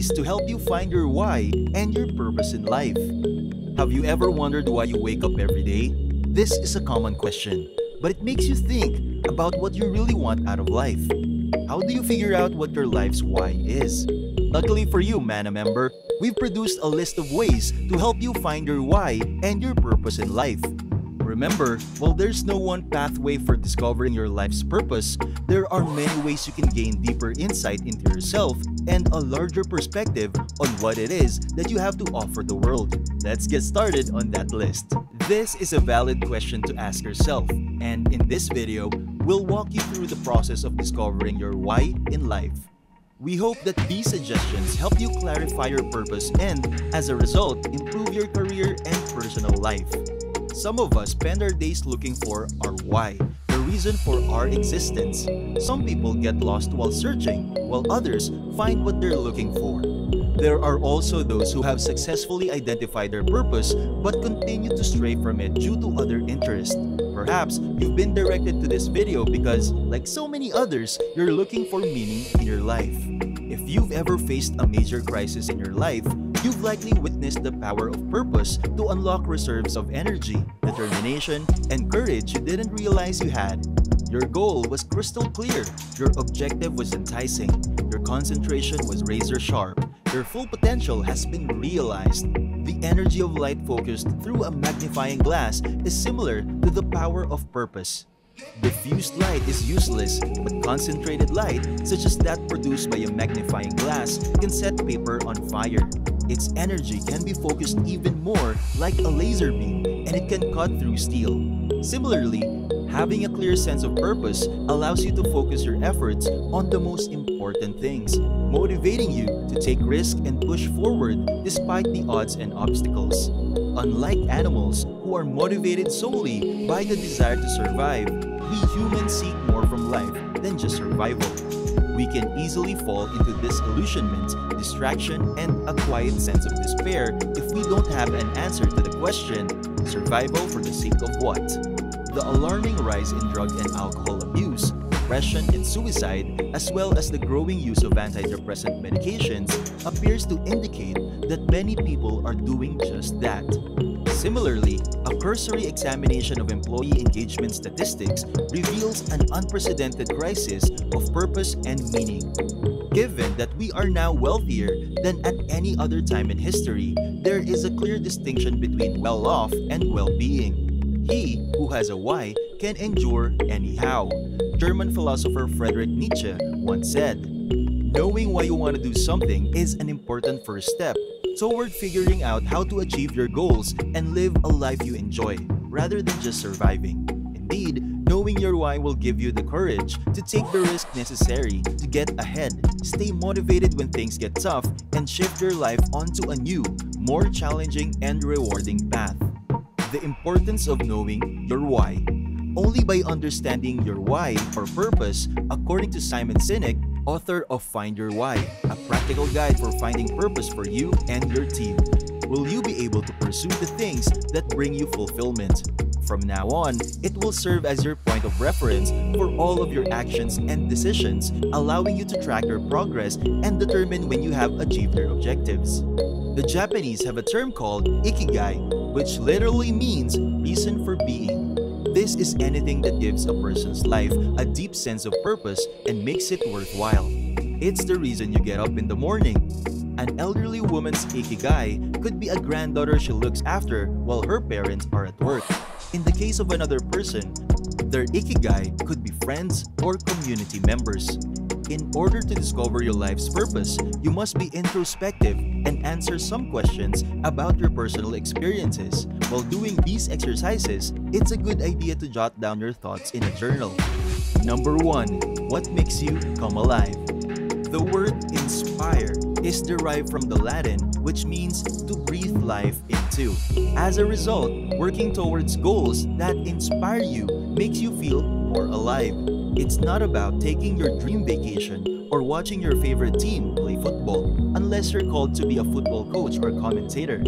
ways to help you find your why and your purpose in life. Have you ever wondered why you wake up every day? This is a common question, but it makes you think about what you really want out of life. How do you figure out what your life's why is? Luckily for you, Mana member, we've produced a list of ways to help you find your why and your purpose in life. Remember, while there's no one pathway for discovering your life's purpose, there are many ways you can gain deeper insight into yourself and a larger perspective on what it is that you have to offer the world. Let's get started on that list. This is a valid question to ask yourself, and in this video, we'll walk you through the process of discovering your why in life. We hope that these suggestions help you clarify your purpose and, as a result, improve your career and personal life. Some of us spend our days looking for our why, the reason for our existence. Some people get lost while searching, while others find what they're looking for. There are also those who have successfully identified their purpose but continue to stray from it due to other interests. Perhaps you've been directed to this video because, like so many others, you're looking for meaning in your life. If you've ever faced a major crisis in your life, you've likely witnessed the power of purpose to unlock reserves of energy, determination, and courage you didn't realize you had. Your goal was crystal clear, your objective was enticing, your concentration was razor sharp, your full potential has been realized. The energy of light focused through a magnifying glass is similar to the power of purpose. Diffused light is useless, but concentrated light, such as that produced by a magnifying glass, can set paper on fire. Its energy can be focused even more like a laser beam, and it can cut through steel. Similarly, having a clear sense of purpose allows you to focus your efforts on the most important things, motivating you to take risks and push forward despite the odds and obstacles. Unlike animals who are motivated solely by the desire to survive, we humans seek more from life than just survival. We can easily fall into disillusionment, distraction, and a quiet sense of despair if we don't have an answer to the question, survival for the sake of what? The alarming rise in drug and alcohol abuse, depression and suicide, as well as the growing use of antidepressant medications, appears to indicate that many people are doing just that. Similarly, a cursory examination of employee engagement statistics reveals an unprecedented crisis of purpose and meaning. Given that we are now wealthier than at any other time in history, there is a clear distinction between well-off and well-being. He who has a why can endure anyhow. German philosopher Friedrich Nietzsche once said, "Knowing why you want to do something is an important first step toward figuring out how to achieve your goals and live a life you enjoy, rather than just surviving." Indeed, knowing your why will give you the courage to take the risk necessary to get ahead, stay motivated when things get tough, and shift your life onto a new, more challenging and rewarding path. The importance of knowing your why. Only by understanding your why or purpose, according to Simon Sinek, author of Find Your Why, a practical guide for finding purpose for you and your team, will you be able to pursue the things that bring you fulfillment. From now on, it will serve as your point of reference for all of your actions and decisions, allowing you to track your progress and determine when you have achieved your objectives. The Japanese have a term called ikigai, which literally means reason for being. This is anything that gives a person's life a deep sense of purpose and makes it worthwhile. It's the reason you get up in the morning. An elderly woman's ikigai could be a granddaughter she looks after while her parents are at work. In the case of another person, their ikigai could be friends or community members. In order to discover your life's purpose, you must be introspective and answer some questions about your personal experiences. While doing these exercises, it's a good idea to jot down your thoughts in a journal. Number 1. What makes you come alive? The word inspire is derived from the Latin, which means to breathe life into. As a result, working towards goals that inspire you makes you feel more alive. It's not about taking your dream vacation or watching your favorite team play football, unless you're called to be a football coach or commentator.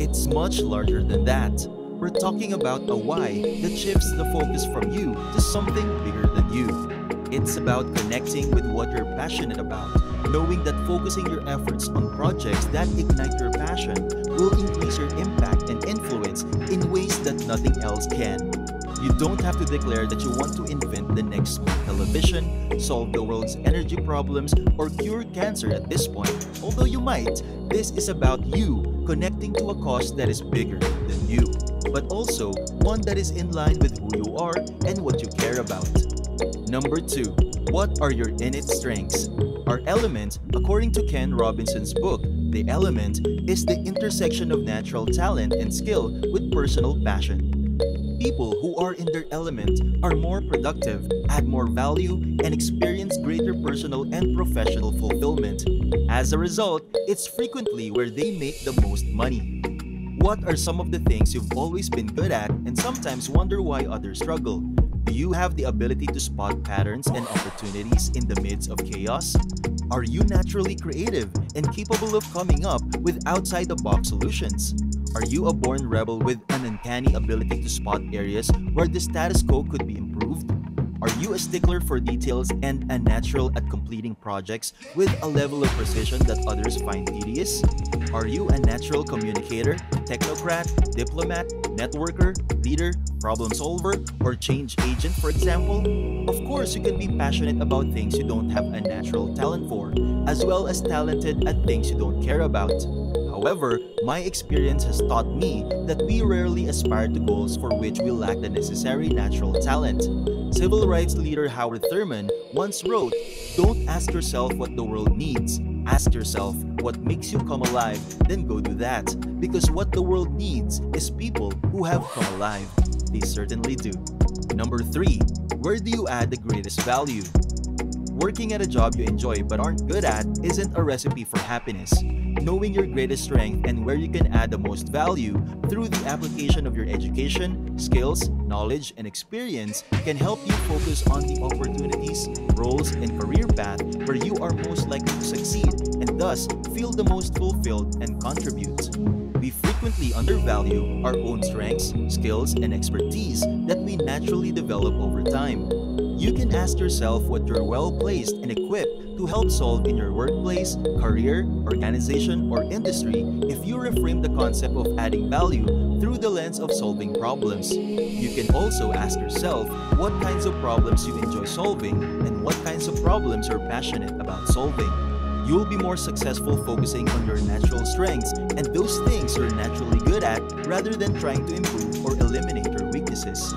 It's much larger than that. We're talking about a why that shifts the focus from you to something bigger than you. It's about connecting with what you're passionate about, knowing that focusing your efforts on projects that ignite your passion will increase your impact and influence in ways that nothing else can. You don't have to declare that you want to invent the next smart television, solve the world's energy problems, or cure cancer at this point. Although you might, this is about you connecting to a cause that is bigger than you, but also one that is in line with who you are and what you care about. Number 2. What are your innate strengths? Our element, according to Ken Robinson's book, The Element, is the intersection of natural talent and skill with personal passion. People who are in their element are more productive, add more value, and experience greater personal and professional fulfillment. As a result, it's frequently where they make the most money. What are some of the things you've always been good at and sometimes wonder why others struggle? Do you have the ability to spot patterns and opportunities in the midst of chaos? Are you naturally creative and capable of coming up with outside-the-box solutions? Are you a born rebel with an uncanny ability to spot areas where the status quo could be improved? Are you a stickler for details and unnatural at completing projects with a level of precision that others find tedious? Are you a natural communicator, technocrat, diplomat, networker, leader, problem solver, or change agent, for example? Of course, you can be passionate about things you don't have a natural talent for, as well as talented at things you don't care about. However, my experience has taught me that we rarely aspire to goals for which we lack the necessary natural talent. Civil rights leader Howard Thurmon once wrote, "Don't ask yourself what the world needs. Ask yourself what makes you come alive, then go do that. Because what the world needs is people who have come alive." They certainly do. Number 3. Where do you add the greatest value? Working at a job you enjoy but aren't good at isn't a recipe for happiness. Knowing your greatest strength and where you can add the most value through the application of your education, skills, knowledge, and experience can help you focus on the opportunities, roles, and career path where you are most likely to succeed and thus feel the most fulfilled and contribute. We frequently undervalue our own strengths, skills, and expertise that we naturally develop over time. You can ask yourself what you're well-placed and equipped to help solve in your workplace, career, organization, or industry if you reframe the concept of adding value through the lens of solving problems. You can also ask yourself what kinds of problems you enjoy solving and what kinds of problems you're passionate about solving. You'll be more successful focusing on your natural strengths and those things you're naturally good at rather than trying to improve or eliminate your weaknesses.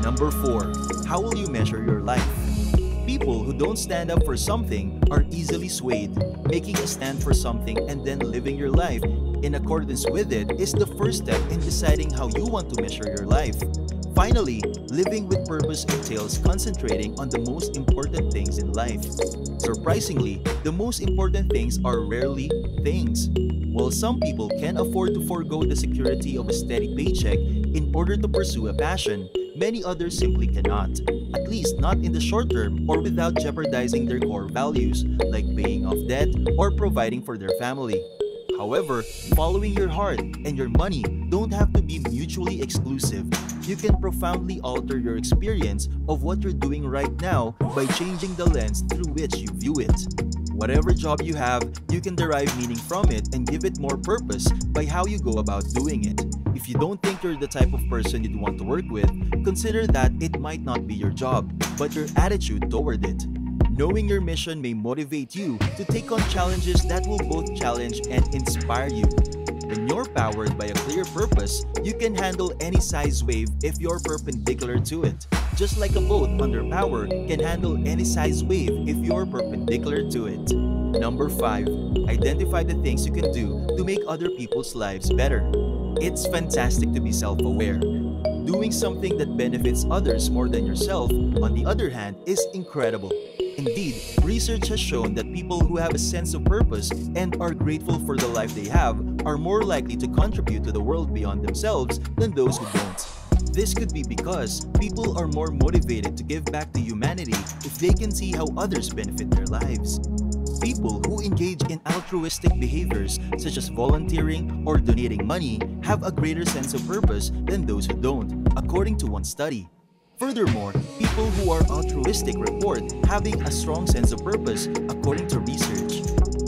Number 4. How will you measure your life? People who don't stand up for something are easily swayed. Making a stand for something and then living your life in accordance with it is the first step in deciding how you want to measure your life. Finally, living with purpose entails concentrating on the most important things in life. Surprisingly, the most important things are rarely things. While some people can afford to forego the security of a steady paycheck in order to pursue a passion, many others simply cannot, at least not in the short term or without jeopardizing their core values, like paying off debt or providing for their family. However, following your heart and your money don't have to be mutually exclusive. You can profoundly alter your experience of what you're doing right now by changing the lens through which you view it. Whatever job you have, you can derive meaning from it and give it more purpose by how you go about doing it. If you don't think you're the type of person you'd want to work with, consider that it might not be your job, but your attitude toward it. Knowing your mission may motivate you to take on challenges that will both challenge and inspire you. When you're powered by a clear purpose, you can handle any size wave if you're perpendicular to it. Just like a boat under power can handle any size wave if you're perpendicular to it. Number 5. Identify the things you can do to make other people's lives better. It's fantastic to be self-aware. Doing something that benefits others more than yourself, on the other hand, is incredible. Indeed, research has shown that people who have a sense of purpose and are grateful for the life they have are more likely to contribute to the world beyond themselves than those who don't. This could be because people are more motivated to give back to humanity if they can see how others benefit their lives. People who engage in altruistic behaviors such as volunteering or donating money have a greater sense of purpose than those who don't, according to one study. Furthermore, people who are altruistic report having a strong sense of purpose, according to research.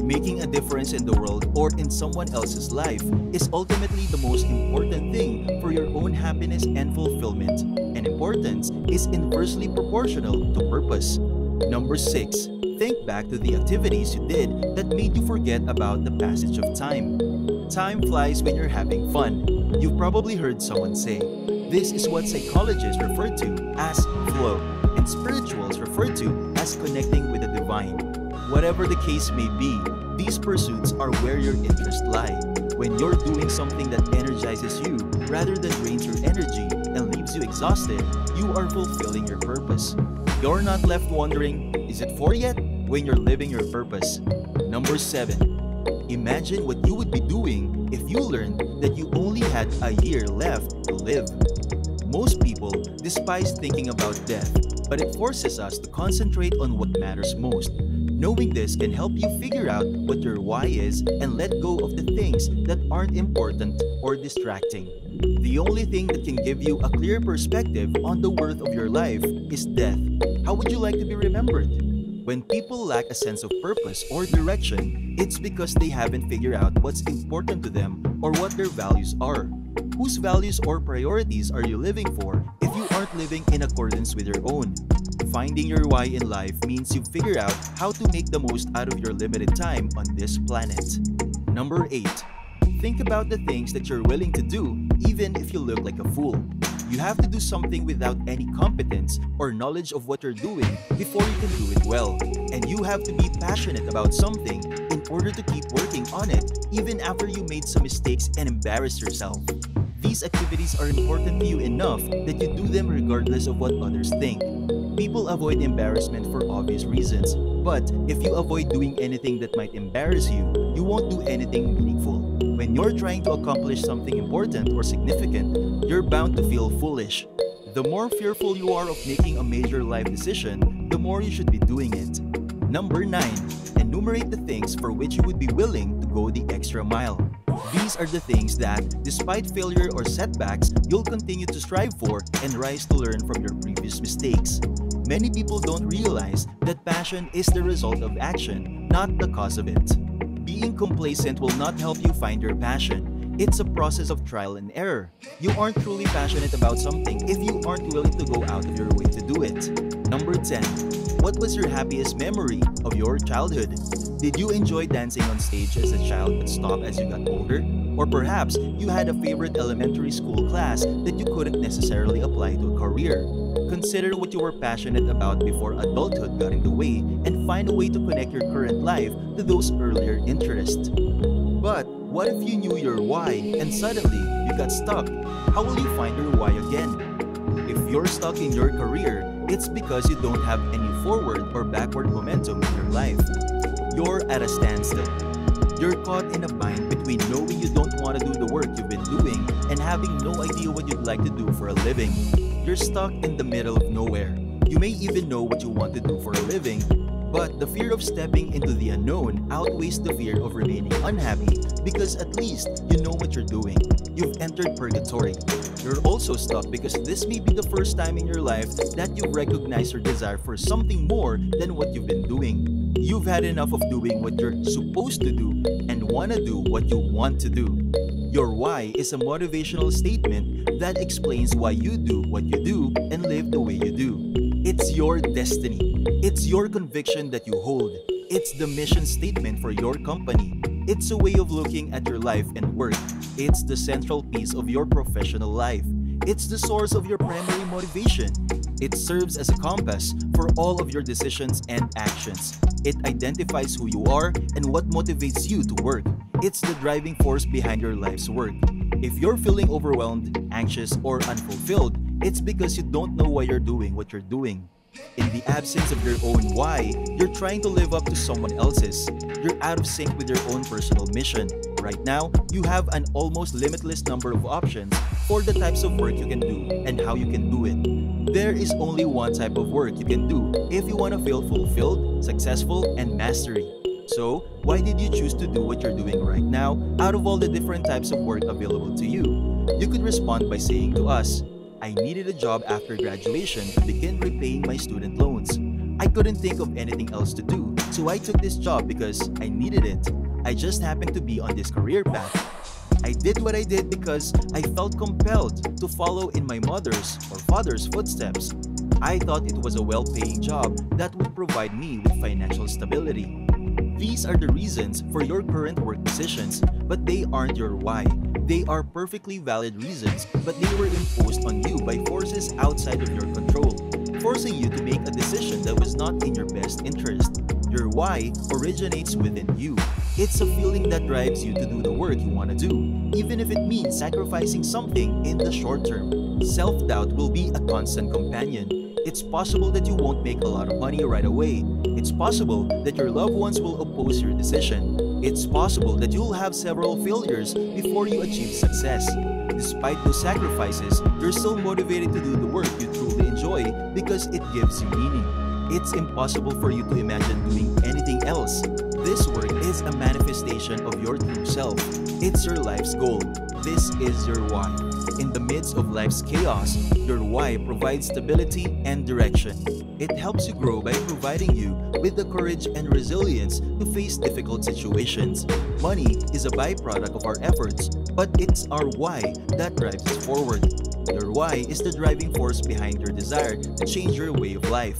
Making a difference in the world or in someone else's life is ultimately the most important thing for your own happiness and fulfillment, and importance is inversely proportional to purpose. Number 6. Think back to the activities you did that made you forget about the passage of time. Time flies when you're having fun. You've probably heard someone say, this is what psychologists refer to as flow, and spirituals refer to as connecting with the divine. Whatever the case may be, these pursuits are where your interests lie. When you're doing something that energizes you rather than drains your energy and leaves you exhausted, you are fulfilling your purpose. You're not left wondering, is it for yet? When you're living your purpose. Number 7. Imagine what you would be doing if you learned that you only had a year left to live. Most people despise thinking about death, but it forces us to concentrate on what matters most. Knowing this can help you figure out what your why is and let go of the things that aren't important or distracting. The only thing that can give you a clear perspective on the worth of your life is death. How would you like to be remembered? When people lack a sense of purpose or direction, it's because they haven't figured out what's important to them or what their values are. Whose values or priorities are you living for if you aren't living in accordance with your own? Finding your why in life means you figure out how to make the most out of your limited time on this planet. Number 8. Think about the things that you're willing to do even if you look like a fool. You have to do something without any competence or knowledge of what you're doing before you can do it well. And you have to be passionate about something in order to keep working on it even after you made some mistakes and embarrassed yourself. These activities are important to you enough that you do them regardless of what others think. People avoid embarrassment for obvious reasons, but if you avoid doing anything that might embarrass you, you won't do anything meaningful. When you're trying to accomplish something important or significant, you're bound to feel foolish. The more fearful you are of making a major life decision, the more you should be doing it. Number 9. Enumerate the things for which you would be willing to go the extra mile. These are the things that, despite failure or setbacks, you'll continue to strive for and rise to learn from your previous mistakes. Many people don't realize that passion is the result of action, not the cause of it. Being complacent will not help you find your passion. It's a process of trial and error. You aren't truly passionate about something if you aren't willing to go out of your way to do it. Number 10. What was your happiest memory of your childhood? Did you enjoy dancing on stage as a child but stop as you got older? Or perhaps you had a favorite elementary school class that you couldn't necessarily apply to a career. Consider what you were passionate about before adulthood got in the way and find a way to connect your current life to those earlier interests. But what if you knew your why and suddenly you got stuck? How will you find your why again? If you're stuck in your career, it's because you don't have any forward or backward momentum in your life. You're at a standstill. You're caught in a bind between knowing you don't want to do the work you've been doing and having no idea what you'd like to do for a living. You're stuck in the middle of nowhere. You may even know what you want to do for a living, but the fear of stepping into the unknown outweighs the fear of remaining unhappy because at least you know what you're doing. You've entered purgatory. You're also stuck because this may be the first time in your life that you've recognized your desire for something more than what you've been doing. You've had enough of doing what you're supposed to do and want to do what you want to do. Your why is a motivational statement that explains why you do what you do and live the way you do. It's your destiny. It's your conviction that you hold. It's the mission statement for your company. It's a way of looking at your life and work. It's the central piece of your professional life. It's the source of your primary motivation. It serves as a compass for all of your decisions and actions. It identifies who you are and what motivates you to work. It's the driving force behind your life's work. If you're feeling overwhelmed, anxious, or unfulfilled, it's because you don't know why you're doing what you're doing. In the absence of your own why, you're trying to live up to someone else's. You're out of sync with your own personal mission. Right now, you have an almost limitless number of options for the types of work you can do and how you can do it. There is only one type of work you can do if you want to feel fulfilled, successful, and mastery. So, why did you choose to do what you're doing right now out of all the different types of work available to you? You could respond by saying to us, I needed a job after graduation to begin repaying my student loans. I couldn't think of anything else to do, So I took this job because I needed it. I just happened to be on this career path. I did what I did because I felt compelled to follow in my mother's or father's footsteps. I thought it was a well-paying job that would provide me with financial stability. These are the reasons for your current work decisions, but they aren't your why. They are perfectly valid reasons, but they were imposed on you by forces outside of your control, forcing you to make a decision that was not in your best interest. Your why originates within you. It's a feeling that drives you to do the work you want to do, even if it means sacrificing something in the short term. Self-doubt will be a constant companion. It's possible that you won't make a lot of money right away. It's possible that your loved ones will oppose your decision. It's possible that you'll have several failures before you achieve success. Despite those sacrifices, you're still motivated to do the work you truly enjoy because it gives you meaning. It's impossible for you to imagine doing anything else. This work is a manifestation of your true self. It's your life's goal. This is your why. In the midst of life's chaos, your why provides stability and direction. It helps you grow by providing you with the courage and resilience to face difficult situations. Money is a byproduct of our efforts, but it's our why that drives us forward. Your why is the driving force behind your desire to change your way of life.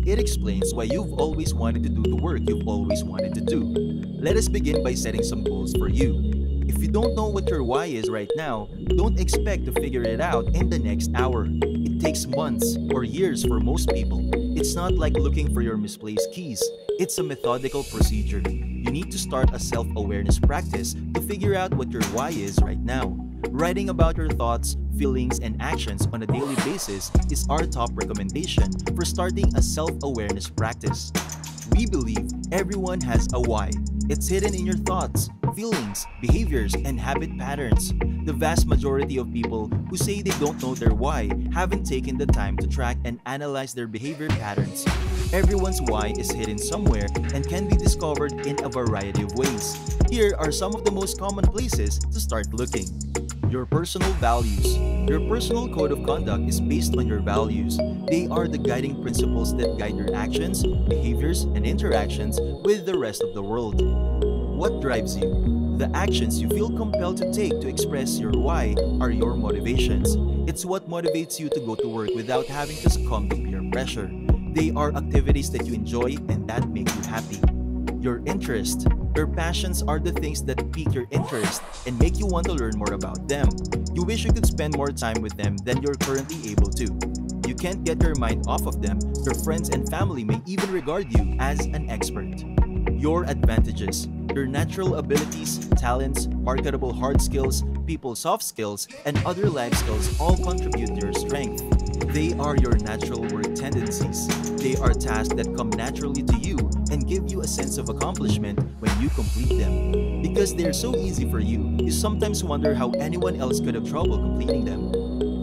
It explains why you've always wanted to do the work you've always wanted to do. Let us begin by setting some goals for you. If you don't know what your why is right now, don't expect to figure it out in the next hour. It takes months or years for most people. It's not like looking for your misplaced keys. It's a methodical procedure. You need to start a self-awareness practice to figure out what your why is right now. Writing about your thoughts, feelings, and actions on a daily basis is our top recommendation for starting a self-awareness practice. We believe everyone has a why. It's hidden in your thoughts, feelings, behaviors, and habit patterns. The vast majority of people who say they don't know their why haven't taken the time to track and analyze their behavior patterns. Everyone's why is hidden somewhere and can be discovered in a variety of ways. Here are some of the most common places to start looking. Your personal values. Your personal code of conduct is based on your values. They are the guiding principles that guide your actions, behaviors, and interactions with the rest of the world. What drives you? The actions you feel compelled to take to express your why are your motivations. It's what motivates you to go to work without having to succumb to peer pressure. They are activities that you enjoy and that make you happy. Your interest. Your passions are the things that pique your interest and make you want to learn more about them. You wish you could spend more time with them than you're currently able to. You can't get your mind off of them. Your friends and family may even regard you as an expert. Your advantages. Your natural abilities, talents, marketable hard skills, people soft skills, and other life skills all contribute to your strength. They are your natural work tendencies. They are tasks that come naturally to you and give you a sense of accomplishment when you complete them. Because they're so easy for you, you sometimes wonder how anyone else could have trouble completing them.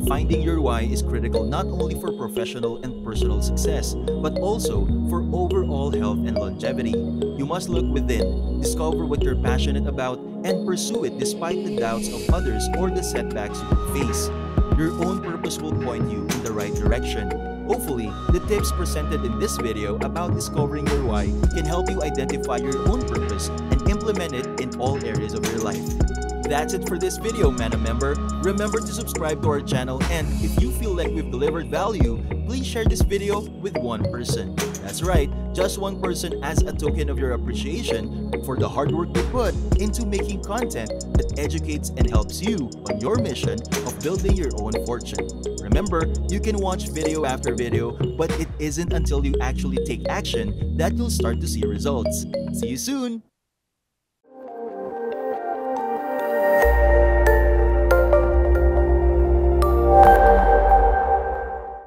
Finding your why is critical not only for professional and personal success, but also for overall health and longevity. You must look within, discover what you're passionate about, and pursue it despite the doubts of others or the setbacks you will face. Your own purpose will point you in the right direction. Hopefully, the tips presented in this video about discovering your why can help you identify your own purpose and implement it in all areas of your life. That's it for this video, Mana member. Remember to subscribe to our channel, and if you feel like we've delivered value, please share this video with one person. That's right, just one person as a token of your appreciation for the hard work you put into making content that educates and helps you on your mission of building your own fortune. Remember, you can watch video after video, but it isn't until you actually take action that you'll start to see results. See you soon!